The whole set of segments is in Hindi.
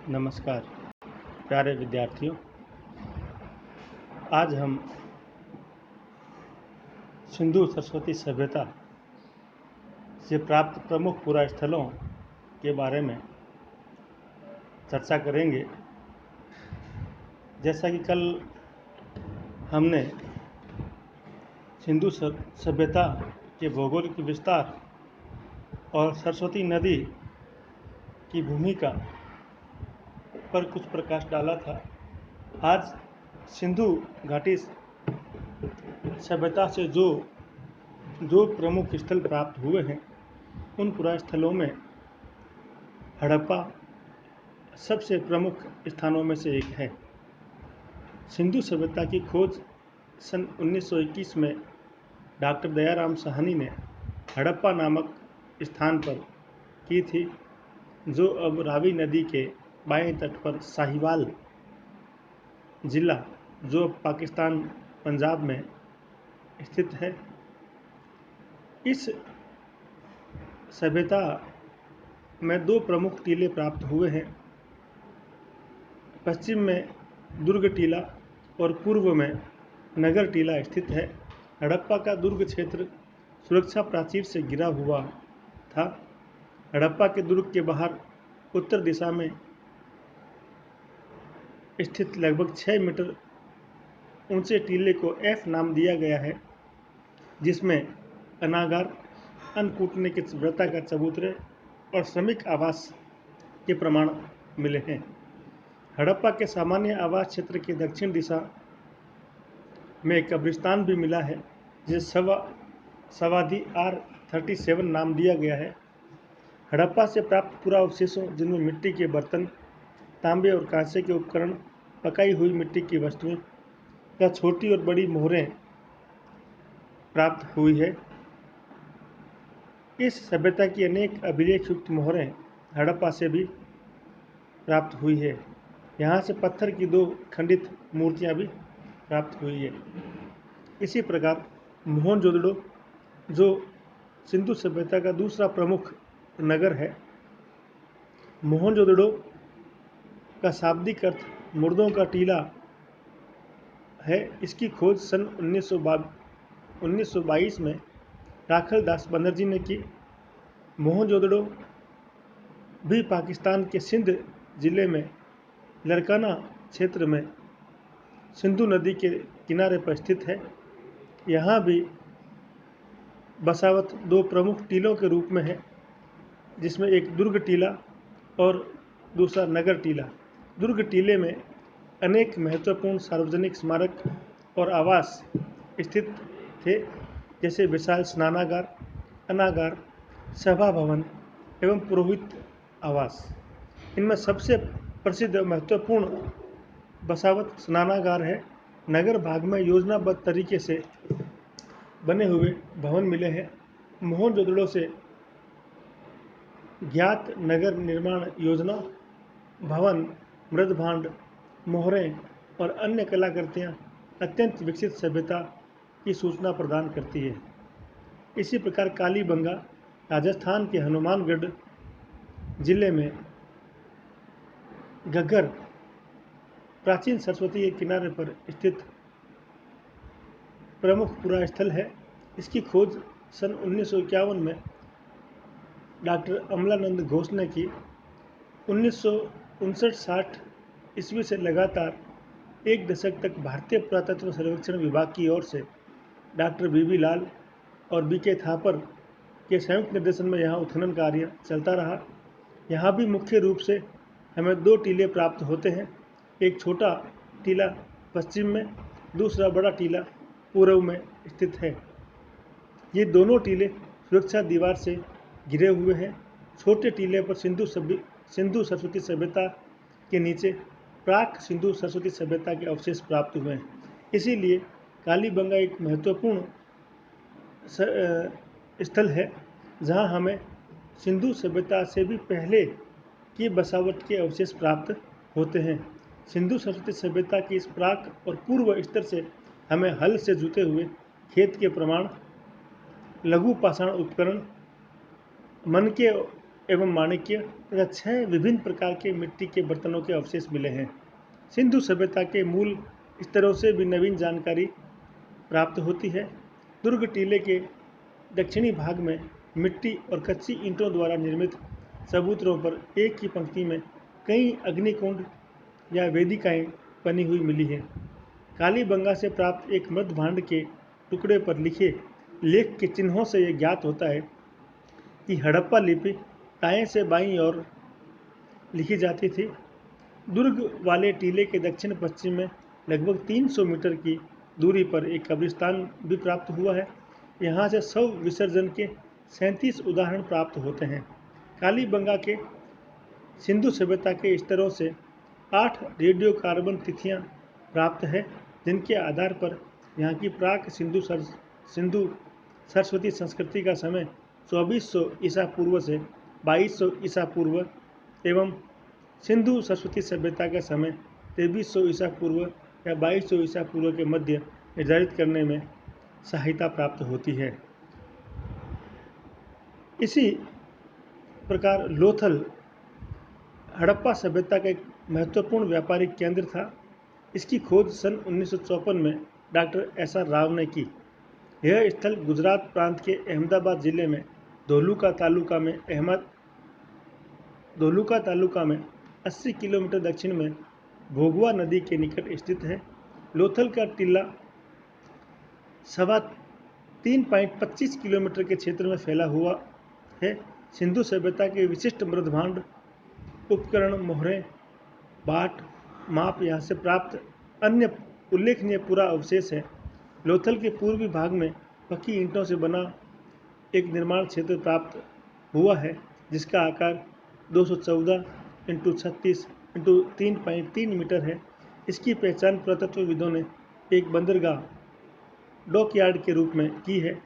नमस्कार प्यारे विद्यार्थियों। आज हम सिंधु सरस्वती सभ्यता से प्राप्त प्रमुख पुरास्थलों के बारे में चर्चा करेंगे। जैसा कि कल हमने सिंधु सभ्यता के भौगोलिक विस्तार और सरस्वती नदी की भूमिका पर कुछ प्रकाश डाला था। आज सिंधु घाटी सभ्यता से जो प्रमुख स्थल प्राप्त हुए हैं, उन पुरास्थलों में हड़प्पा सबसे प्रमुख स्थानों में से एक है। सिंधु सभ्यता की खोज सन 1921 में डॉक्टर दयाराम साहनी ने हड़प्पा नामक स्थान पर की थी, जो अब रावी नदी के बाएं तट पर साहिवाल जिला, जो अब पाकिस्तान पंजाब में स्थित है। इस सभ्यता में दो प्रमुख टीले प्राप्त हुए हैं। पश्चिम में दुर्ग टीला और पूर्व में नगर टीला स्थित है। हड़प्पा का दुर्ग क्षेत्र सुरक्षा प्राचीर से घिरा हुआ था। हड़प्पा के दुर्ग के बाहर उत्तर दिशा में स्थित लगभग 6 मीटर ऊंचे टीले को एफ नाम दिया गया है, जिसमें अनागार, अन्न कूटने की व्रता का चबूतरे और श्रमिक आवास के प्रमाण मिले हैं। हड़प्पा के सामान्य आवास क्षेत्र के दक्षिण दिशा में कब्रिस्तान भी मिला है, जिसे सवादी R37 नाम दिया गया है। हड़प्पा से प्राप्त पुराअवशेषों, जिनमें मिट्टी के बर्तन, तांबे और कांसे के उपकरण, पकाई हुई मिट्टी की वस्तुएं या छोटी और बड़ी मोहरें प्राप्त हुई है। इस सभ्यता की अनेक अभिलेखयुक्त मोहरें हड़प्पा से भी प्राप्त हुई है। यहाँ से पत्थर की 2 खंडित मूर्तियाँ भी प्राप्त हुई है। इसी प्रकार मोहनजोदड़ो, जो सिंधु सभ्यता का दूसरा प्रमुख नगर है, मोहनजोदड़ो का शाब्दिक अर्थ मुर्दों का टीला है। इसकी खोज सन 1922 में राखल दास बनर्जी ने की। मोहनजोदड़ो भी पाकिस्तान के सिंध जिले में लरकाना क्षेत्र में सिंधु नदी के किनारे पर स्थित है। यहाँ भी बसावत 2 प्रमुख टीलों के रूप में है, जिसमें एक दुर्ग टीला और दूसरा नगर टीला। दुर्ग टीले में अनेक महत्वपूर्ण सार्वजनिक स्मारक और आवास स्थित थे, जैसे विशाल स्नानागार, अनागार, सभा भवन एवं पुरोहित आवास। इनमें सबसे प्रसिद्ध और महत्वपूर्ण बसावत स्नानागार है। नगर भाग में योजनाबद्ध तरीके से बने हुए भवन मिले हैं। मोहनजोदड़ो से ज्ञात नगर निर्माण योजना, भवन, मृदभांड, मोहरें और अन्य कलाकृतियाँ अत्यंत विकसित सभ्यता की सूचना प्रदान करती है। इसी प्रकार कालीबंगा, राजस्थान के हनुमानगढ़ जिले में घग्गर, प्राचीन सरस्वती के किनारे पर स्थित प्रमुख पुरास्थल है। इसकी खोज सन 1951 में डॉक्टर अमलानंद घोष ने की। 1959-60 ईस्वी से लगातार 1 दशक तक भारतीय पुरातत्व सर्वेक्षण विभाग की ओर से डॉक्टर बीबी लाल और बीके थापर के संयुक्त निर्देशन में यहाँ उत्खनन कार्य चलता रहा। यहाँ भी मुख्य रूप से हमें 2 टीले प्राप्त होते हैं। एक छोटा टीला पश्चिम में, दूसरा बड़ा टीला पूर्व में स्थित है। ये दोनों टीले सुरक्षा दीवार से घिरे हुए हैं। छोटे टीले पर सिंधु सरस्वती सभ्यता के नीचे प्राक सिंधु सरस्वती सभ्यता के अवशेष प्राप्त हुए हैं। इसीलिए कालीबंगा एक महत्वपूर्ण स्थल है, जहां हमें सिंधु सभ्यता से भी पहले की बसावट के अवशेष प्राप्त होते हैं। सिंधु सरस्वती सभ्यता की इस प्राक और पूर्व स्तर से हमें हल से जुते हुए खेत के प्रमाण, लघु पाषाण उपकरण, मनके एवं माणिक्य तथा 6 विभिन्न प्रकार के मिट्टी के बर्तनों के अवशेष मिले हैं। सिंधु सभ्यता के मूल स्तरों से भी नवीन जानकारी प्राप्त होती है। दुर्ग टीले के दक्षिणी भाग में मिट्टी और कच्ची ईंटों द्वारा निर्मित चबूतरों पर एक ही पंक्ति में कई अग्निकुंड या वेदिकाएं बनी हुई मिली हैं। कालीबंगा से प्राप्त एक मृत भांड के टुकड़े पर लिखे लेख के चिन्हों से यह ज्ञात होता है कि हड़प्पा लिपि दाएं से बाईं ओर लिखी जाती थी। दुर्ग वाले टीले के दक्षिण पश्चिम में लगभग 300 मीटर की दूरी पर एक कब्रिस्तान भी प्राप्त हुआ है। यहाँ से शव विसर्जन के 37 उदाहरण प्राप्त होते हैं। कालीबंगा के सिंधु सभ्यता के स्तरों से 8 रेडियो कार्बन तिथियाँ प्राप्त है, जिनके आधार पर यहाँ की प्राक सिंधु सरस्वती संस्कृति का समय 2400 ईसा पूर्व से 2200 ईसा पूर्व एवं सिंधु सरस्वती सभ्यता का समय 2300 ईसा पूर्व या 2200 ईसा पूर्व के मध्य निर्धारित करने में सहायता प्राप्त होती है। इसी प्रकार लोथल हड़प्पा सभ्यता का एक महत्वपूर्ण व्यापारिक केंद्र था। इसकी खोज सन 1954 में डॉक्टर SR राव ने की। यह स्थल गुजरात प्रांत के अहमदाबाद जिले में धोलुका तालुका में 80 किलोमीटर दक्षिण में भोगवा नदी के निकट स्थित है। लोथल का टीला 3.25 किलोमीटर के क्षेत्र में फैला हुआ है। सिंधु सभ्यता के विशिष्ट मृदभांड उपकरण, मोहरें, बाट, माप यहाँ से प्राप्त अन्य उल्लेखनीय पुरा अवशेष है। लोथल के पूर्वी भाग में पक्की ईंटों से बना एक निर्माण क्षेत्र प्राप्त हुआ है, जिसका आकार 214 × 36 × 3.3 मीटर है। इसकी पहचान पुरातत्वविदों ने एक बंदरगाह डॉकयार्ड के रूप में की है।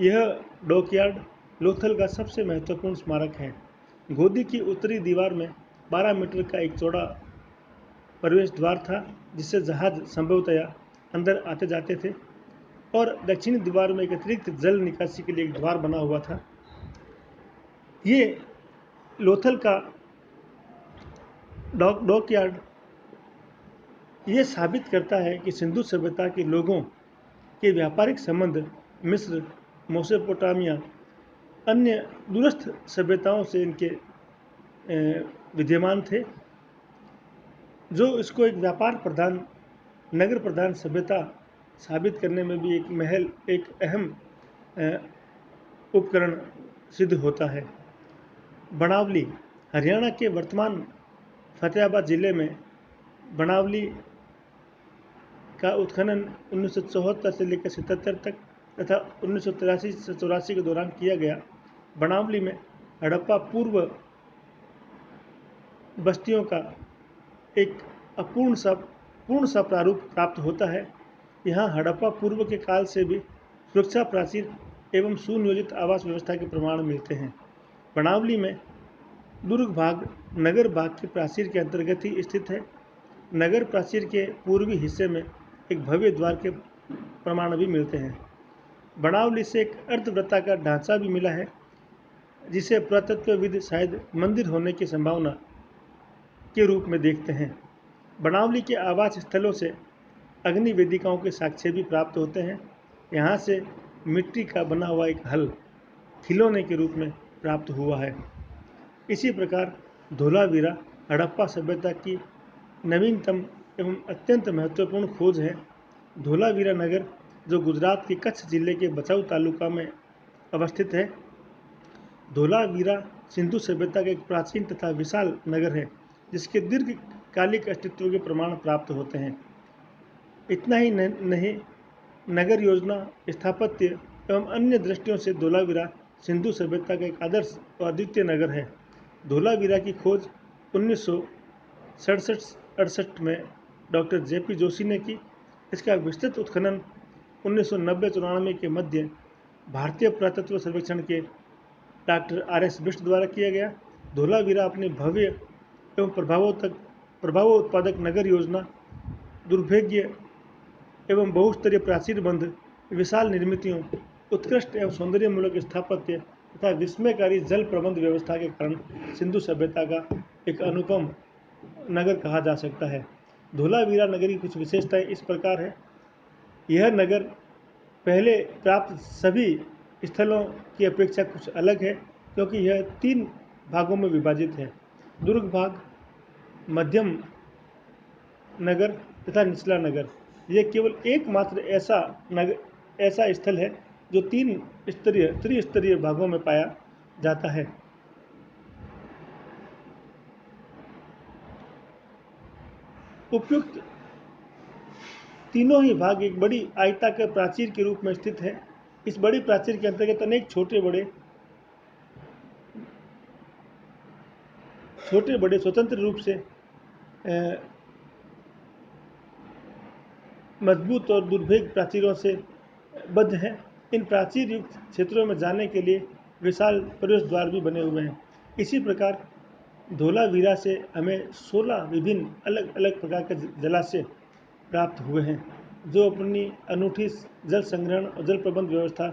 यह डॉकयार्ड लोथल का सबसे महत्वपूर्ण स्मारक है। गोदी की उत्तरी दीवार में 12 मीटर का एक चौड़ा प्रवेश द्वार था, जिससे जहाज संभवतया अंदर आते जाते थे, और दक्षिणी दीवार में एक अतिरिक्त जल निकासी के लिए एक द्वार बना हुआ था। ये लोथल का डॉकयार्ड ये साबित करता है कि सिंधु सभ्यता के लोगों के व्यापारिक संबंध मिस्र, मेसोपोटामिया, अन्य दूरस्थ सभ्यताओं से इनके विद्यमान थे, जो इसको एक व्यापार प्रधान, नगर प्रधान सभ्यता साबित करने में भी एक अहम उपकरण सिद्ध होता है। बनावली हरियाणा के वर्तमान फतेहाबाद जिले में बनावली का उत्खनन 1974 से लेकर 77 तक तथा 1983 से 84 के दौरान किया गया। बनावली में हड़प्पा पूर्व बस्तियों का एक पूर्ण सा प्रारूप प्राप्त होता है। यहाँ हड़प्पा पूर्व के काल से भी सुरक्षा प्राचीर एवं सुनियोजित आवास व्यवस्था के प्रमाण मिलते हैं। बनावली में दुर्ग भाग नगर भाग के प्राचीर के अंतर्गत ही स्थित है। नगर प्राचीर के पूर्वी हिस्से में एक भव्य द्वार के प्रमाण भी मिलते हैं। बनावली से एक अर्धवृत्ताकार ढांचा भी मिला है, जिसे पुरातत्वविद शायद मंदिर होने की संभावना के रूप में देखते हैं। बनावली के आवास स्थलों से अग्नि वेदिकाओं के साक्ष्य भी प्राप्त होते हैं। यहाँ से मिट्टी का बना हुआ एक हल खिलौने के रूप में प्राप्त हुआ है। इसी प्रकार धोलावीरा हड़प्पा सभ्यता की नवीनतम एवं अत्यंत महत्वपूर्ण खोज है। धोलावीरा नगर, जो गुजरात के कच्छ जिले के बचाऊ तालुका में अवस्थित है, धोलावीरा सिंधु सभ्यता का एक प्राचीन तथा विशाल नगर है, जिसके दीर्घकालिक अस्तित्व के प्रमाण प्राप्त होते हैं। इतना ही नहीं, नगर योजना, स्थापत्य एवं अन्य दृष्टियों से धोलावीरा सिंधु सभ्यता का एक आदर्श और अद्वितीय नगर है। धोलावीरा की खोज 1967-68 में डॉक्टर JP जोशी ने की। इसका विस्तृत उत्खनन 1990-94 के मध्य भारतीय पुरातत्व सर्वेक्षण के डॉक्टर RS बिष्ट द्वारा किया गया। धोलावीरा अपने भव्य एवं प्रभावोत्पादक नगर योजना, दुर्भेद्य एवं बहुस्तरीय प्राचीर बंध, विशाल निर्मितियों, उत्कृष्ट एवं सौंदर्यमूलक स्थापत्य तथा विस्मयकारी जल प्रबंध व्यवस्था के कारण सिंधु सभ्यता का एक अनुपम नगर कहा जा सकता है। धोलावीरा नगर की कुछ विशेषताएं इस प्रकार है। यह नगर पहले प्राप्त सभी स्थलों की अपेक्षा कुछ अलग है, क्योंकि यह 3 भागों में विभाजित है: दुर्ग भाग, मध्यम नगर तथा निचला नगर। यह केवल एकमात्र ऐसा स्थल है जो त्रिस्तरीय भागों में पाया जाता है। उपयुक्त तीनों ही भाग एक बड़ी आयताकार प्राचीर के रूप में स्थित है। इस बड़ी प्राचीर के अंतर्गत अनेक छोटे बड़े स्वतंत्र रूप से मजबूत और दुर्भेद्य प्राचीरों से बद्ध हैं। इन प्राचीर युक्त क्षेत्रों में जाने के लिए विशाल प्रवेश द्वार भी बने हुए हैं। इसी प्रकार धोलावीरा से हमें 16 विभिन्न अलग अलग प्रकार के जलाशय प्राप्त हुए हैं, जो अपनी अनूठी जल संग्रहण और जल प्रबंध व्यवस्था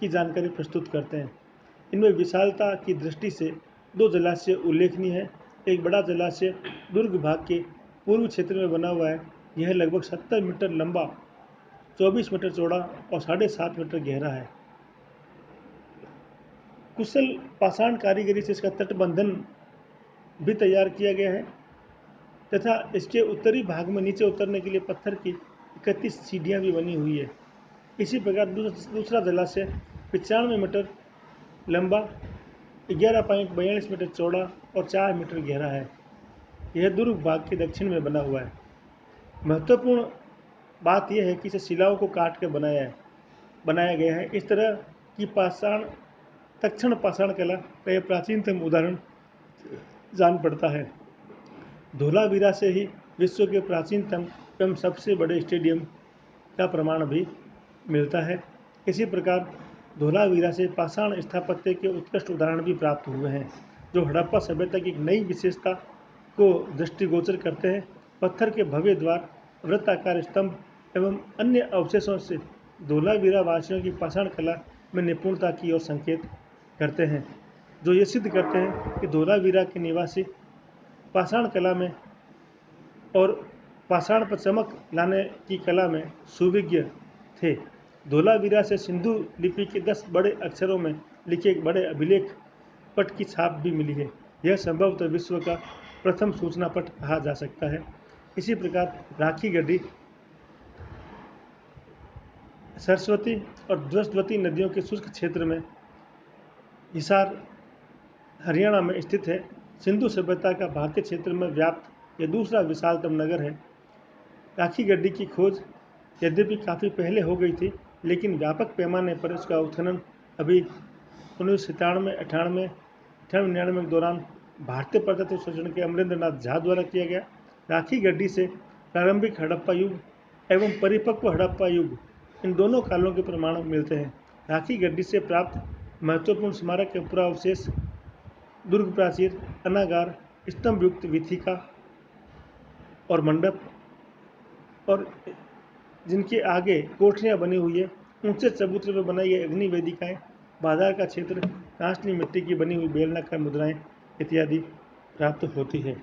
की जानकारी प्रस्तुत करते हैं। इनमें विशालता की दृष्टि से 2 जलाशय उल्लेखनीय है। एक बड़ा जलाशय दुर्ग भाग के पूर्व क्षेत्र में बना हुआ है। यह लगभग 70 मीटर लंबा, 24 मीटर चौड़ा और 7.5 मीटर गहरा है। कुशल पाषाण कारीगरी से इसका तटबंधन भी तैयार किया गया है तथा इसके उत्तरी भाग में नीचे उतरने के लिए पत्थर की 31 सीढ़ियाँ भी बनी हुई है। इसी प्रकार दूसरा जलाशय 95 मीटर लंबा, 11.42 मीटर चौड़ा और 4 मीटर गहरा है। यह दुर्ग भाग के दक्षिण में बना हुआ है। महत्वपूर्ण बात यह है कि इसे शिलाओं को काट कर बनाया गया है। इस तरह की तक्षण पाषाण कला का यह प्राचीनतम उदाहरण जान पड़ता है। धोलावीरा से ही विश्व के प्राचीनतम एवं सबसे बड़े स्टेडियम का प्रमाण भी मिलता है। इसी प्रकार धोलावीरा से पाषाण स्थापत्य के उत्कृष्ट उदाहरण भी प्राप्त हुए हैं, जो हड़प्पा सभ्यता की एक नई विशेषता को दृष्टिगोचर करते हैं। पत्थर के भव्य द्वार, वृत्ताकार स्तंभ एवं अन्य अवशेषों से धोलावीरा वासियों की पाषाण कला में निपुणता की ओर संकेत करते हैं, जो ये सिद्ध करते हैं कि धोलावीरा के निवासी पाषाण कला में और पाषाण पर चमक लाने की कला में सुविज्ञ थे। धोलावीरा से सिंधु लिपि के 10 बड़े अक्षरों में लिखे एक बड़े अभिलेख पट की छाप भी मिली है। यह संभवतः विश्व का प्रथम सूचना पट कहा जा सकता है। इसी प्रकार राखी गढ़ी सरस्वती और द्वस्वती नदियों के शुष्क क्षेत्र में हिसार हरियाणा में स्थित है। सिंधु सभ्यता का भारतीय क्षेत्र में व्याप्त यह दूसरा विशालतम नगर है। राखी गढ़ी की खोज यद्यपि काफ़ी पहले हो गई थी, लेकिन व्यापक पैमाने पर इसका उत्खनन अभी 1997-98 के दौरान भारतीय पुरातत्व सर्वेक्षण के अमरेंद्र नाथ झा द्वारा किया गया। राखी गढ़ी से प्रारंभिक हड़प्पा युग एवं परिपक्व हड़प्पा युग, इन दोनों कालों के प्रमाण मिलते हैं। राखी गढ़ी से प्राप्त महत्वपूर्ण स्मारक के पुरावशेष दुर्ग प्राचीर, अनागार, स्तंभ युक्त वीथिका और मंडप, और जिनके आगे कोठरियाँ बनी हुई है, ऊंचे चबूतरे पर बनाई गई अग्नि वेदिकाएँ, बाजार का क्षेत्र, कांसनी मिट्टी की बनी हुई बेलनाकार मुद्राएं इत्यादि प्राप्त होती है।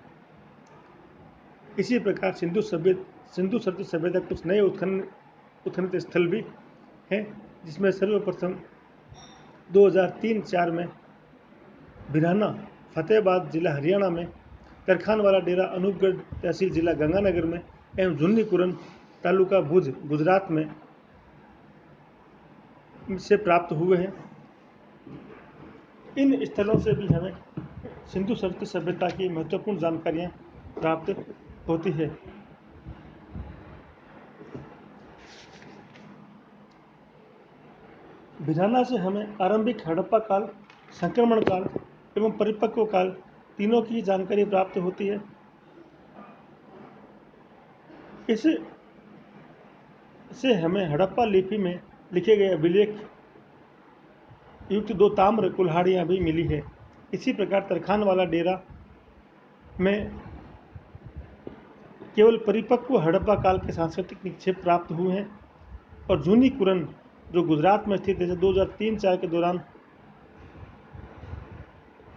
इसी प्रकार सिंधु सभ्यता कुछ नए उत्खनित स्थल भी हैं, जिसमें सर्वप्रथम 2003-04 में बिराना, फतेहाबाद जिला हरियाणा में, तरखानवाला डेरा अनूपगढ़ तहसील जिला गंगानगर में एवं झुन्नी कुरन तालुका भुज गुजरात में से प्राप्त हुए हैं। इन स्थलों से भी हमें सिंधु सभ्यता की महत्वपूर्ण जानकारियाँ प्राप्त होती है। बिराना से हमें आरंभिक हड़प्पा काल, संक्रमण काल एवं परिपक्व काल तीनों की जानकारी प्राप्त होती है। इससे हमें हड़प्पा लिपि में लिखे गए अभिलेख युक्त 2 ताम्र कुल्हाड़ियाँ भी मिली है। इसी प्रकार तरखानवाला डेरा में केवल परिपक्व हड़प्पा काल के सांस्कृतिक निक्षेप प्राप्त हुए हैं, और झुन्नी कुरन जो गुजरात में स्थित है, 2003-04 के दौरान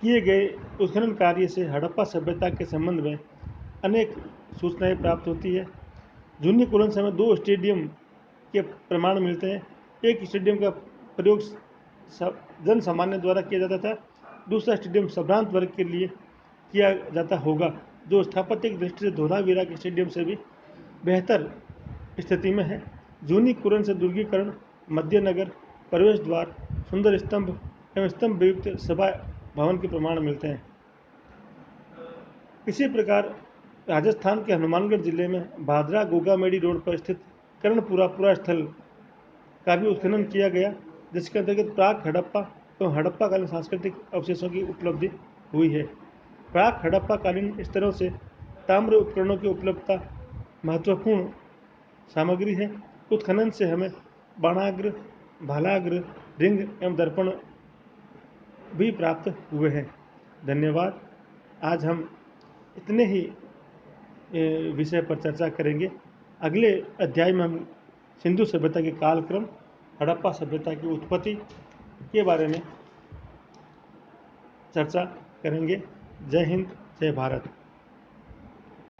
किए गए उत्खनन कार्य से हड़प्पा सभ्यता के संबंध में अनेक सूचनाएं प्राप्त होती है। जूनी कुलन से हमें 2 स्टेडियम के प्रमाण मिलते हैं। एक स्टेडियम का प्रयोग जन सामान्य द्वारा किया जाता था, दूसरा स्टेडियम संभ्रांत वर्ग के लिए किया जाता होगा, जो स्थापत्य की दृष्टि से धोलावीरा के स्टेडियम से भी बेहतर स्थिति में है। जूनी कुरण से दुर्गीकरण, मध्य नगर, प्रवेश द्वार, सुंदर स्तंभ एवं स्तंभ युक्त सभा भवन के प्रमाण मिलते हैं। इसी प्रकार राजस्थान के हनुमानगढ़ जिले में भादरा गोगामेडी रोड पर स्थित कर्णपुरा पुरा स्थल का भी उत्खनन किया गया, जिसके अंतर्गत प्राक हड़प्पा एवं हड़प्पाकालीन सांस्कृतिक अवशेषों की उपलब्धि हुई है। प्राक हड़प्पाकालीन स्तरों से ताम्र उपकरणों की उपलब्धता महत्वपूर्ण सामग्री है। उत्खनन से हमें बाणाग्र, भालाग्र, रिंग एवं दर्पण भी प्राप्त हुए हैं। धन्यवाद। आज हम इतने ही विषय पर चर्चा करेंगे। अगले अध्याय में हम सिंधु सभ्यता के कालक्रम, हड़प्पा सभ्यता की उत्पत्ति के बारे में चर्चा करेंगे। जय हिंद, जय भारत।